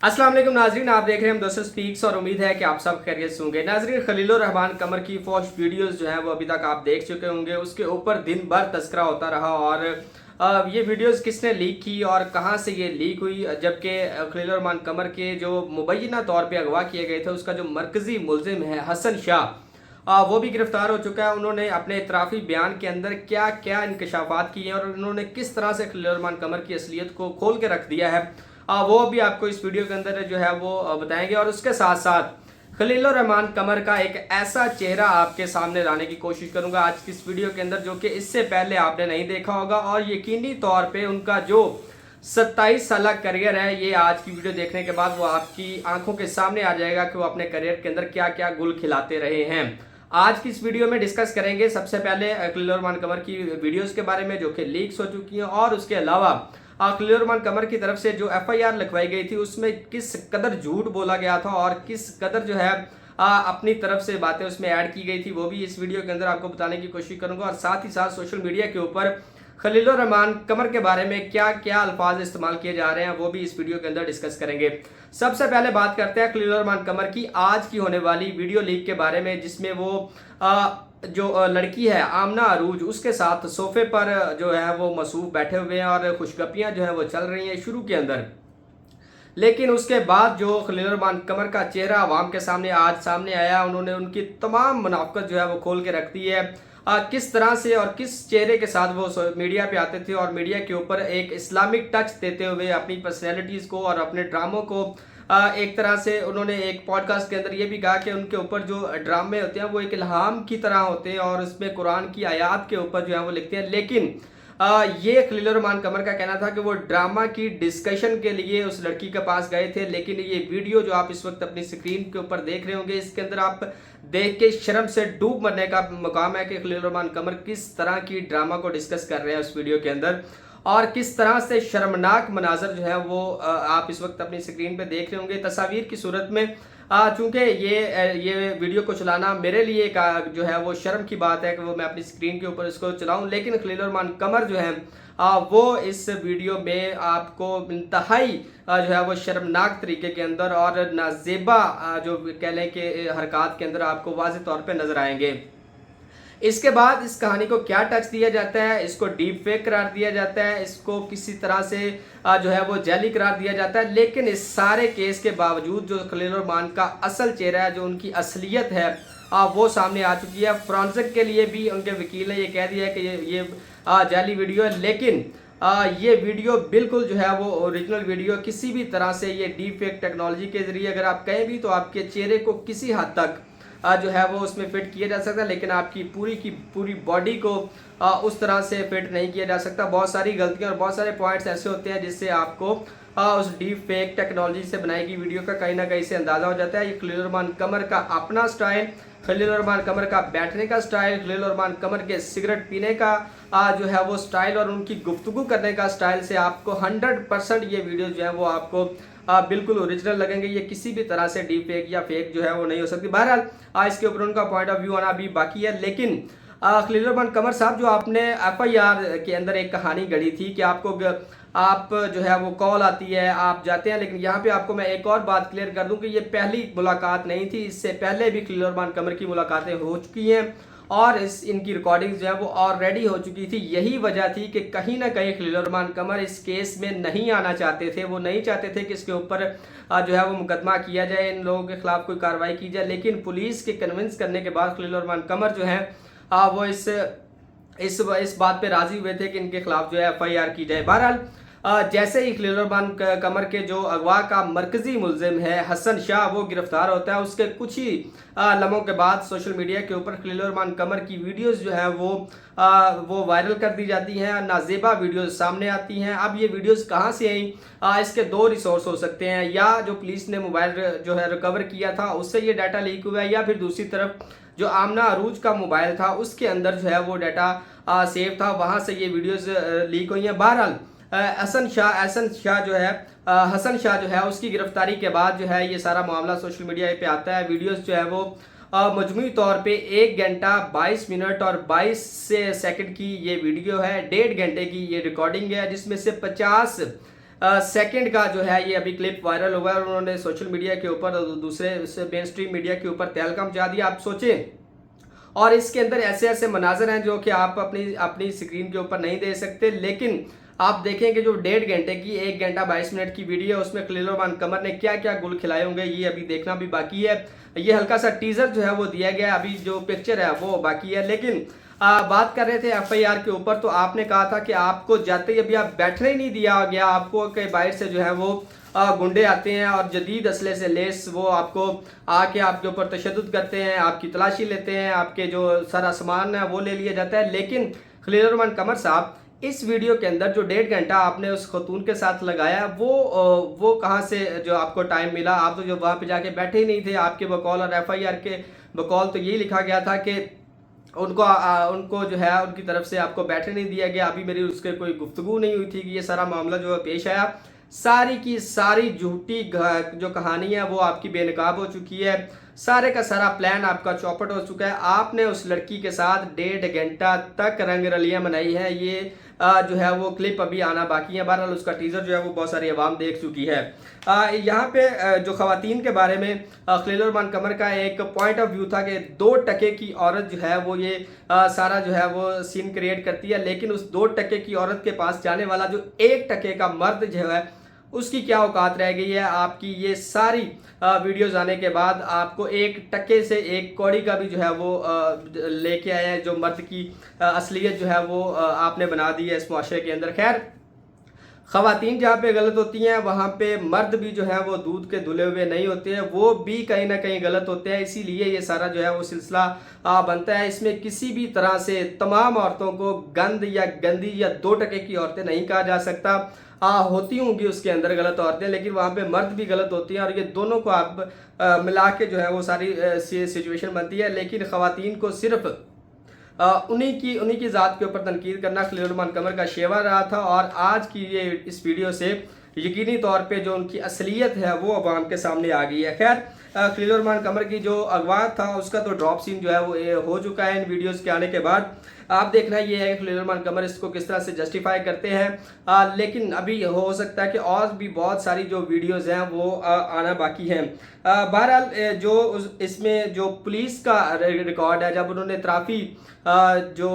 अस्सलाम वालेकुम नाजरीन, आप देख रहे हैं हम दोस्तों स्पीक्स और उम्मीद है कि आप सब खैरियत से होंगे। नाजरीन, खलीलुर रहमान कमर की फौश वीडियोस जो है वो अभी तक आप देख चुके होंगे। उसके ऊपर दिन भर तस्करा होता रहा और ये वीडियोस किसने लीक की और कहां से ये लीक हुई, जबकि खलीलुर रहमान कमर के जो मुबैना तौर पे अगवा किए गए थे उसका जो मरकजी मुलजिम है हसन शाह, वो भी गिरफ्तार हो चुका है। उन्होंने अपने इतराफ़ी बयान के अंदर क्या क्या इंकशाफात किए हैं और उन्होंने किस तरह से खलीलुर रहमान कमर की असलियत को खोल के रख दिया है, वो भी आपको इस वीडियो के अंदर जो है वो बताएंगे। और उसके साथ साथ खलीलुर रहमान कमर का एक ऐसा चेहरा आपके सामने लाने की कोशिश करूंगा आज की इस वीडियो के अंदर जो कि इससे पहले आपने नहीं देखा होगा। और यकीनी तौर पे उनका जो 27 साल करियर है, ये आज की वीडियो देखने के बाद वो आपकी आंखों के सामने आ जाएगा कि वो अपने करियर के अंदर क्या क्या गुल खिलाते रहे हैं। आज की इस वीडियो में डिस्कस करेंगे सबसे पहले खलीलुर रहमान कमर की वीडियोस के बारे में जो कि लीक्स हो चुकी हैं, और उसके अलावा खलीलुर रहमान कमर की तरफ से जो एफआईआर लिखवाई गई थी उसमें किस कदर झूठ बोला गया था और किस कदर जो है अपनी तरफ से बातें उसमें ऐड की गई थी, वो भी इस वीडियो के अंदर आपको बताने की कोशिश करूंगा। और साथ ही साथ सोशल मीडिया के ऊपर खलीलुर रहमान कमर के बारे में क्या क्या अल्फाज इस्तेमाल किए जा रहे हैं, वो भी इस वीडियो के अंदर डिस्कस करेंगे। सबसे पहले बात करते हैं खलीलुर रहमान कमर की आज की होने वाली वीडियो लीक के बारे में, जिसमें वो जो लड़की है आमना अरूज, उसके साथ सोफे पर जो है वो मसूफ बैठे हुए हैं और खुशगपियां जो है वो चल रही हैं शुरू के अंदर। लेकिन उसके बाद जो खलीलुर रहमान कमर का चेहरा आवाम के सामने आज सामने आया, उन्होंने उनकी तमाम मुनाफकत जो है वो खोल के रख दी है। किस तरह से और किस चेहरे के साथ वो मीडिया पे आते थे और मीडिया के ऊपर एक इस्लामिक टच देते हुए अपनी पर्सनैलिटीज़ को और अपने ड्रामों को एक तरह से उन्होंने एक पॉडकास्ट के अंदर ये भी कहा कि उनके ऊपर जो ड्रामे होते हैं वो एक इल्हाम की तरह होते हैं और उसमें कुरान की आयात के ऊपर जो है वो लिखते हैं। लेकिन ये खलीलुर रहमान कमर का कहना था कि वो ड्रामा की डिस्कशन के लिए उस लड़की के पास गए थे। लेकिन ये वीडियो जो आप इस वक्त अपनी स्क्रीन के ऊपर देख रहे होंगे, इसके अंदर आप देख के शर्म से डूब मरने का मुकाम है कि खलीलुर रहमान कमर किस तरह की ड्रामा को डिस्कस कर रहे हैं उस वीडियो के अंदर और किस तरह से शर्मनाक मनाजर जो है वो आप इस वक्त अपनी स्क्रीन पे देख रहे होंगे तस्वीर की सूरत में। चूंकि ये वीडियो को चलाना मेरे लिए जो है वो शर्म की बात है कि वो मैं अपनी स्क्रीन के ऊपर इसको चलाऊं, लेकिन खलीलुर रहमान कमर जो है वो इस वीडियो में आपको इंतहाई जो है वो शर्मनाक तरीके के अंदर और नाजेबा जो कह लें कि हरकत के अंदर आपको वाज़ेह तौर पे नजर आएंगे। इसके बाद इस कहानी को क्या टच दिया जाता है, इसको डीप फेक करार दिया जाता है, इसको किसी तरह से जो है वो जैली करार दिया जाता है। लेकिन इस सारे केस के बावजूद जो खलीलुर रहमान का असल चेहरा है, जो उनकी असलियत है, वो सामने आ चुकी है। फ्रांसिक के लिए भी उनके वकील ने ये कह दिया है कि ये जैली वीडियो है, लेकिन ये वीडियो बिल्कुल जो है वो ओरिजिनल वीडियो, किसी भी तरह से ये डीप फेक टेक्नोलॉजी के जरिए अगर आप कहें भी तो आपके चेहरे को किसी हद तक जो है वो उसमें फिट किया जा सकता है, लेकिन आपकी पूरी की पूरी बॉडी को उस तरह से फिट नहीं किया जा सकता। बहुत सारी गलतियां और बहुत सारे पॉइंट्स ऐसे होते हैं जिससे आपको उस डीप फेक टेक्नोलॉजी से बनाई गई वीडियो का कहीं ना कहीं से अंदाजा हो जाता है। ये खलीलुर रहमान कमर का अपना स्टाइल, खलीलुर रहमान कमर का बैठने का स्टाइल, खलीलुर रहमान कमर के सिगरेट पीने का जो है वो स्टाइल और उनकी गुफ्तगू करने का स्टाइल से आपको 100% ये वीडियो जो है वो आपको बिल्कुल ओरिजिनल लगेंगे। ये किसी भी तरह से डीप फेक या फेक जो है वो नहीं हो सकती। बहरहाल इसके ऊपर उनका पॉइंट ऑफ व्यू आना अभी बाकी है। लेकिन खलीलुर रहमान कमर साहब, जो आपने एफआईआर के अंदर एक कहानी गढ़ी थी कि आपको आप जो है वो कॉल आती है, आप जाते हैं, लेकिन यहाँ पे आपको मैं एक और बात क्लियर कर दूं कि ये पहली मुलाकात नहीं थी। इससे पहले भी खलीलुर रहमान कमर की मुलाकातें हो चुकी हैं और इनकी रिकॉर्डिंग जो है वो ऑलरेडी हो चुकी थी। यही वजह थी कि कहीं ना कहीं खलीलुर रहमान कमर इस केस में नहीं आना चाहते थे। वो नहीं चाहते थे कि इसके ऊपर जो है वो मुकदमा किया जाए, इन लोगों के खिलाफ कोई कार्रवाई की जाए। लेकिन पुलिस के कन्विंस करने के बाद खलीलुर रहमान कमर जो है वो इस बात पे राजी हुए थे कि इनके खिलाफ जो है एफआईआर की जाए। बहरहाल जैसे ही खलीलुर रहमान कमर के जो अगवा का मरकजी मुलजिम है हसन शाह वो गिरफ्तार होता है, उसके कुछ ही लम्हों के बाद सोशल मीडिया के ऊपर खलीलुर रहमान कमर की वीडियोस जो है वो वायरल कर दी जाती हैं, नाजेबा वीडियोस सामने आती हैं। अब ये वीडियोस कहाँ से आई, इसके दो रिसोर्स हो सकते हैं, या जो पुलिस ने मोबाइल जो है रिकवर किया था उससे ये डाटा लीक हुआ है, या फिर दूसरी तरफ जो आमना अरूज का मोबाइल था उसके अंदर जो है वो डाटा सेव था, वहाँ से ये वीडियोस लीक हुई हैं। बहरहाल हसन शाह जो है उसकी गिरफ्तारी के बाद जो है ये सारा मामला सोशल मीडिया पे आता है। वीडियोस जो है वो मजमूई तौर पे 1 घंटा 22 मिनट और 22 सेकंड की ये वीडियो है, 1.5 घंटे की ये रिकॉर्डिंग है, जिसमें से 50 सेकंड का जो है ये अभी क्लिप वायरल हुआ है और उन्होंने सोशल मीडिया के ऊपर दूसरे मेन स्ट्रीम मीडिया के ऊपर तहलका मचा दिया। आप सोचें, और इसके अंदर ऐसे ऐसे मनाजर हैं जो कि आप अपनी अपनी स्क्रीन के ऊपर नहीं दे सकते, लेकिन आप देखेंगे जो 1.5 घंटे की 1 घंटा 22 मिनट की वीडियो है उसमें खलील रहमान कमर ने क्या क्या गुल खिलाए होंगे ये अभी देखना भी बाकी है। ये हल्का सा टीजर जो है वो दिया गया, अभी जो पिक्चर है वो बाकी है। लेकिन बात कर रहे थे FIR के ऊपर, तो आपने कहा था कि आपको जाते ही अभी आप बैठने ही नहीं दिया गया, आपको के बाहर से जो है वो गुंडे आते हैं और जदीद असले से लेस वो आपको आके आपके ऊपर तशद्दुद करते हैं, आपकी तलाशी लेते हैं, आपके जो सारा सामान है वो ले लिया जाता है। लेकिन खलील रहमान कमर साहब इस वीडियो के अंदर जो 1.5 घंटा आपने उस खतून के साथ लगाया वो कहाँ से जो आपको टाइम मिला? आप तो जो वहाँ पे जाके बैठे ही नहीं थे। आपके बकौल और FIR के बकौल तो यही लिखा गया था कि उनको जो है उनकी तरफ से आपको बैठने नहीं दिया गया। अभी मेरी उसके कोई गुफ्तगू नहीं हुई थी कि ये सारा मामला जो है पेश आया। सारी की सारी झूठी जो कहानी है वो आपकी बेनकाब हो चुकी है। सारे का सारा प्लान आपका चौपट हो चुका है। आपने उस लड़की के साथ 1.5 घंटा तक रंग रलियां मनाई है। ये जो है वो क्लिप अभी आना बाकी है। बहरहाल उसका टीजर जो है वो बहुत सारी आवाम देख चुकी है। यहाँ पे जो खवातीन के बारे में खलील रहमान कमर का एक पॉइंट ऑफ व्यू था कि 2 टके की औरत जो है वो ये सारा जो है वो सीन क्रिएट करती है, लेकिन उस 2 टके की औरत के पास जाने वाला जो 1 टके का मर्द जो है उसकी क्या औकात रह गई है। आपकी ये सारी वीडियोस आने के बाद आपको 1 टके से 1 कौड़ी का भी जो है वो लेके आए हैं, जो मर्द की असलियत जो है वो आपने बना दी है इस मुआशरे के अंदर। खैर, खवातीन जहाँ पे गलत होती हैं वहाँ पे मर्द भी जो है वो दूध के धुले हुए नहीं होते हैं, वो भी कहीं ना कहीं गलत होते हैं। इसीलिए ये सारा जो है वो सिलसिला बनता है। इसमें किसी भी तरह से तमाम औरतों को गंद या गंदी या 2 टके की औरतें नहीं कहा जा सकता। होती होंगी उसके अंदर गलत औरतें, लेकिन वहाँ पे मर्द भी गलत होती हैं और ये दोनों को आप मिला के जो है वो सारी सिचुएशन बनती है। लेकिन खवातीन को सिर्फ उन्हीं की ज़ात के ऊपर तनकीद करना खलील रहमान कमर का शेवा रहा था, और आज की ये इस वीडियो से यकीनी तौर पे जो उनकी असलियत है वो अवाम के सामने आ गई है। खैर, खलील रहमान कमर की जो अगवा था उसका तो ड्रॉप सीन जो है वो हो चुका है इन वीडियोस के आने के बाद। आप देखना ये है खलील रहमान कमर इसको किस तरह से जस्टिफाई करते हैं। लेकिन अभी हो सकता है कि और भी बहुत सारी जो वीडियोस हैं वो आना बाकी हैं। बहरहाल जो इसमें जो पुलिस का रिकॉर्ड है, जब उन्होंने इतराफ़ी जो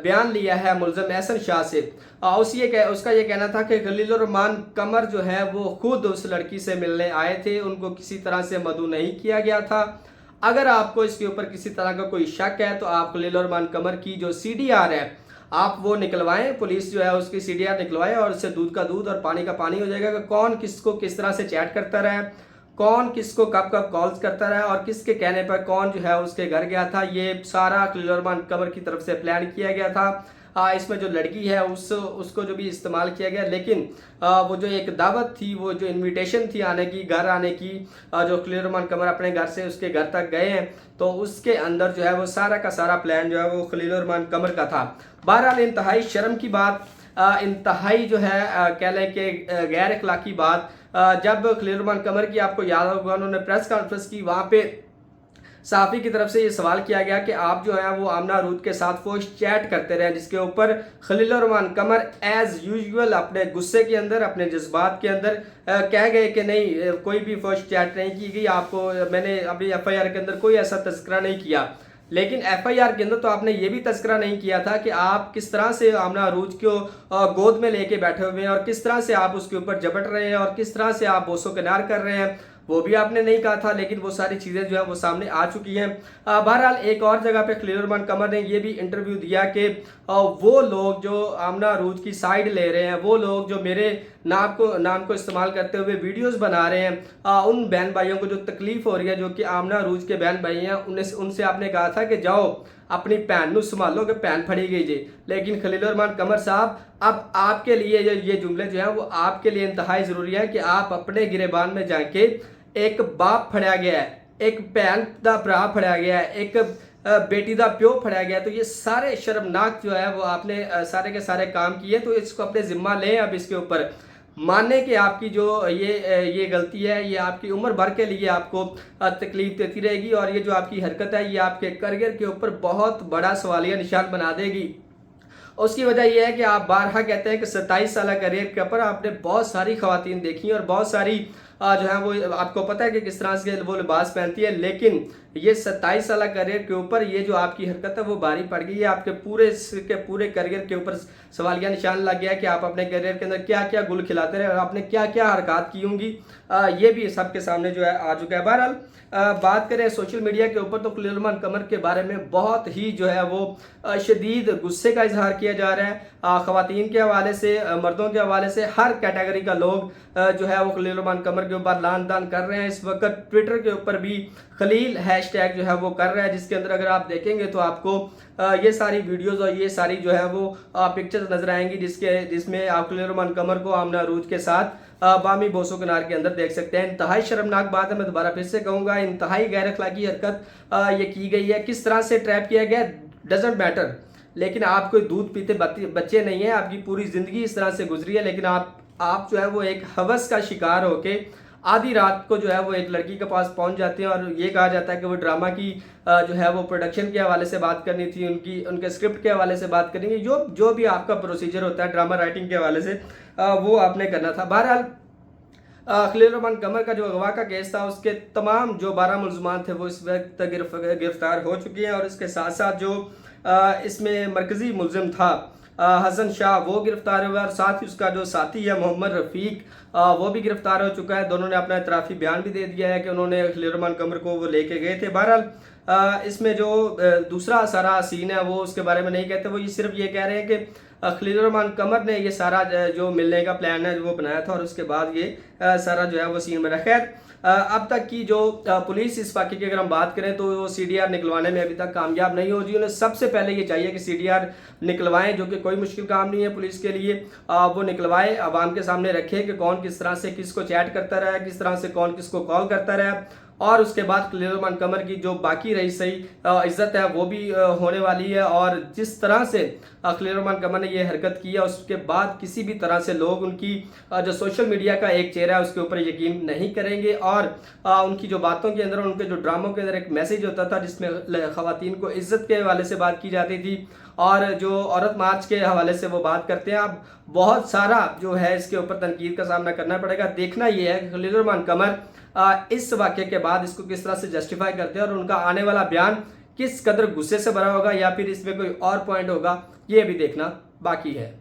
बयान लिया है मुल्ज़म एहसन शाह से, उसका ये कहना था कि खलील रहमान कमर जो है वो खुद उस लड़की से मिलने आए थे, उनको किसी तरह से मदऊ नहीं किया गया था। अगर आपको इसके ऊपर किसी तरह का कोई शक है तो आप खलील रहमान कमर की जो CDR है आप वो निकलवाएं, पुलिस जो है उसकी CDR निकलवाएं और उससे दूध का दूध और पानी का पानी हो जाएगा कि कौन किसको किस तरह से चैट करता रहा, कौन किसको कब कब कॉल्स करता रहा और किसके कहने पर कौन जो है उसके घर गया था। ये सारा खलील रहमान कमर की तरफ से प्लान किया गया था। इसमें जो लड़की है उसको जो भी इस्तेमाल किया गया, लेकिन वो जो एक दावत थी, वो जो इनविटेशन थी आने की, घर आने की, जो खलील रहमान कमर अपने घर से उसके घर तक गए हैं, तो उसके अंदर जो है वो सारा का सारा प्लान जो है वो खलील रहमान कमर का था। बहरहाल इंतहाई शर्म की बात, इंतहाई जो है कह लें कि गैर अखलाकी बात, जब खलील रहमान कमर की आपको याद होगा उन्होंने प्रेस कॉन्फ्रेंस की, वहाँ पे सहाफ़ी की तरफ से ये सवाल किया गया कि आप जो है वो आमना रूद के साथ फोश चैट करते रहे, जिसके ऊपर खलील रहमान कमर एज यूजुअल अपने गुस्से के अंदर, अपने जज्बात के अंदर कह गए कि नहीं, कोई भी फोश चैट नहीं की गई, आपको मैंने अपनी FIR के अंदर कोई ऐसा तस्करा नहीं किया। लेकिन FIR के अंदर तो आपने ये भी तस्करा नहीं किया था कि आप किस तरह से आमना अरूज को गोद में लेके बैठे हुए हैं और किस तरह से आप उसके ऊपर झपट रहे हैं और किस तरह से आप बोसो किनार कर रहे हैं, वो भी आपने नहीं कहा था। लेकिन वो सारी चीज़ें जो है वो सामने आ चुकी हैं। बहरहाल एक और जगह पे खलील रहमान कमर ने ये भी इंटरव्यू दिया कि वो लोग जो आमना अरूज की साइड ले रहे हैं, वो लोग जो मेरे नाम को इस्तेमाल करते हुए वीडियोस बना रहे हैं, उन बहन भाइयों को जो तकलीफ हो रही है, जो कि आमना अरूज के बहन भाई हैं, उनसे आपने कहा था कि जाओ अपनी भैन को संभालो कि भैन फड़ी गई जी। लेकिन खलील रहमान कमर साहब, अब आपके लिए ये जुमले जो हैं वो आपके लिए इंतहाई ज़रूरी है कि आप अपने गिरेबान में जाके, एक बाप फड़या गया है, एक भैन का भरा फड़या गया है, एक बेटी का प्यो फड़या गया है, तो ये सारे शर्मनाक जो है वो आपने सारे के सारे काम किए। तो इसको अपने जिम्मा लें, अब इसके ऊपर माने कि आपकी जो ये गलती है ये आपकी उम्र भर के लिए आपको तकलीफ देती रहेगी, और ये जो आपकी हरकत है ये आपके करियर के ऊपर बहुत बड़ा सवालिया निशान बना देगी। उसकी वजह यह है कि आप बारहा कहते हैं कि 27 साल करियर के ऊपर आपने बहुत सारी खवातीन देखी और बहुत सारी जो है वो आपको पता है कि किस तरह से वो लिबास पहनती है, लेकिन ये 27 साल करियर के ऊपर ये जो आपकी हरकत है वो भारी पड़ गई है। आपके पूरे करियर के ऊपर सवालिया निशान लग गया कि आप अपने करियर के अंदर क्या क्या गुल खिलाते रहे और आपने क्या क्या हरकत की होंगी, ये भी सबके सामने जो है आ चुका है। बहरहाल बात करें सोशल मीडिया के ऊपर तो खलील रहमान कमर के बारे में बहुत ही जो है वो शदीद गुस्से का इजहार किया जा रहा है। ख़वातीन के हवाले से, मर्दों के हवाले से हर कैटेगरी का लोग जो है वो खलील रहमान कमर के ऊपर लान तान कर रहे हैं। इस वक्त ट्विटर के ऊपर भी खलील हैशटैग जो है वो कर रहा है, जिसके अंदर अगर आप देखेंगे तो आपको ये सारी वीडियोस और ये सारी जो है वो पिक्चर्स नजर आएंगी जिसमें आप खलील रहमान कमर को आमना अरूज के साथ बामी बोसो किनार के अंदर देख सकते हैं। इंतहाई शर्मनाक बात है, मैं दोबारा फिर से कहूँगा, इंतहाई गैर अखलाकी हरकत ये की गई है। किस तरह से ट्रैप किया गया डजंट मैटर, लेकिन आप कोई दूध पीते बच्चे नहीं हैं, आपकी पूरी ज़िंदगी इस तरह से गुजरी है, लेकिन आप जो है वो एक हवस का शिकार होके आधी रात को जो है वो एक लड़की के पास पहुंच जाते हैं और ये कहा जाता है कि वो ड्रामा की जो है वो प्रोडक्शन के हवाले से बात करनी थी, उनके स्क्रिप्ट के हवाले से बात करनी थी, जो भी आपका प्रोसीजर होता है ड्रामा राइटिंग के हवाले से वो आपने करना था। बहरहाल खलील रहमान कमर का जो अगवा का केस था उसके तमाम जो 12 मुलजमान थे वो इस वक्त गिरफ्तार हो चुके हैं और इसके साथ साथ जो इसमें मरकजी मुलजिम था हसन शाह वो गिरफ्तार हुआ और साथ ही उसका जो साथी है मोहम्मद रफ़ीक वो भी गिरफ्तार हो चुका है। दोनों ने अपना इतराफ़ी बयान भी दे दिया है कि उन्होंने खलील रहमान कमर को वो लेके गए थे। बहरहाल इसमें जो दूसरा सारा सीन है वो उसके बारे में नहीं कहते, वो ये सिर्फ ये कह रहे हैं कि खलील रहमान कमर ने ये सारा जो मिलने का प्लान है वो बनाया था और उसके बाद ये सारा जो है वो सीन बना। खैर अब तक की जो पुलिस इस वाक़े की अगर हम बात करें तो वो CDR निकलवाने में अभी तक कामयाब नहीं हो रही। उन्हें सबसे पहले ये चाहिए कि CDR निकलवाएं, जो कि कोई मुश्किल काम नहीं है पुलिस के लिए। वो निकलवाए, आवाम के सामने रखे कि कौन किस तरह से किसको चैट करता रहा, किस तरह से कौन किसको कॉल करता रहा, और उसके बाद खलील रहमान कमर की जो बाकी रही सही इज्जत है वो भी होने वाली है। और जिस तरह से खलील रहमान कमर ने ये हरकत की है उसके बाद किसी भी तरह से लोग उनकी जो सोशल मीडिया का एक चेहरा है उसके ऊपर यकीन नहीं करेंगे और उनकी जो बातों के अंदर, उनके जो ड्रामों के अंदर एक मैसेज होता था जिसमें ख़वातीन को इज्जत के हवाले से बात की जाती थी और जो औरत मार्च के हवाले से वो बात करते हैं। अब बहुत सारा जो है इसके ऊपर तनकीद का सामना करना पड़ेगा। देखना ये है कि खलील रहमान कमर इस वाक़े के बाद इसको किस तरह से जस्टिफाई करते हैं और उनका आने वाला बयान किस कदर गुस्से से भरा होगा या फिर इसमें कोई और पॉइंट होगा, ये भी देखना बाकी है।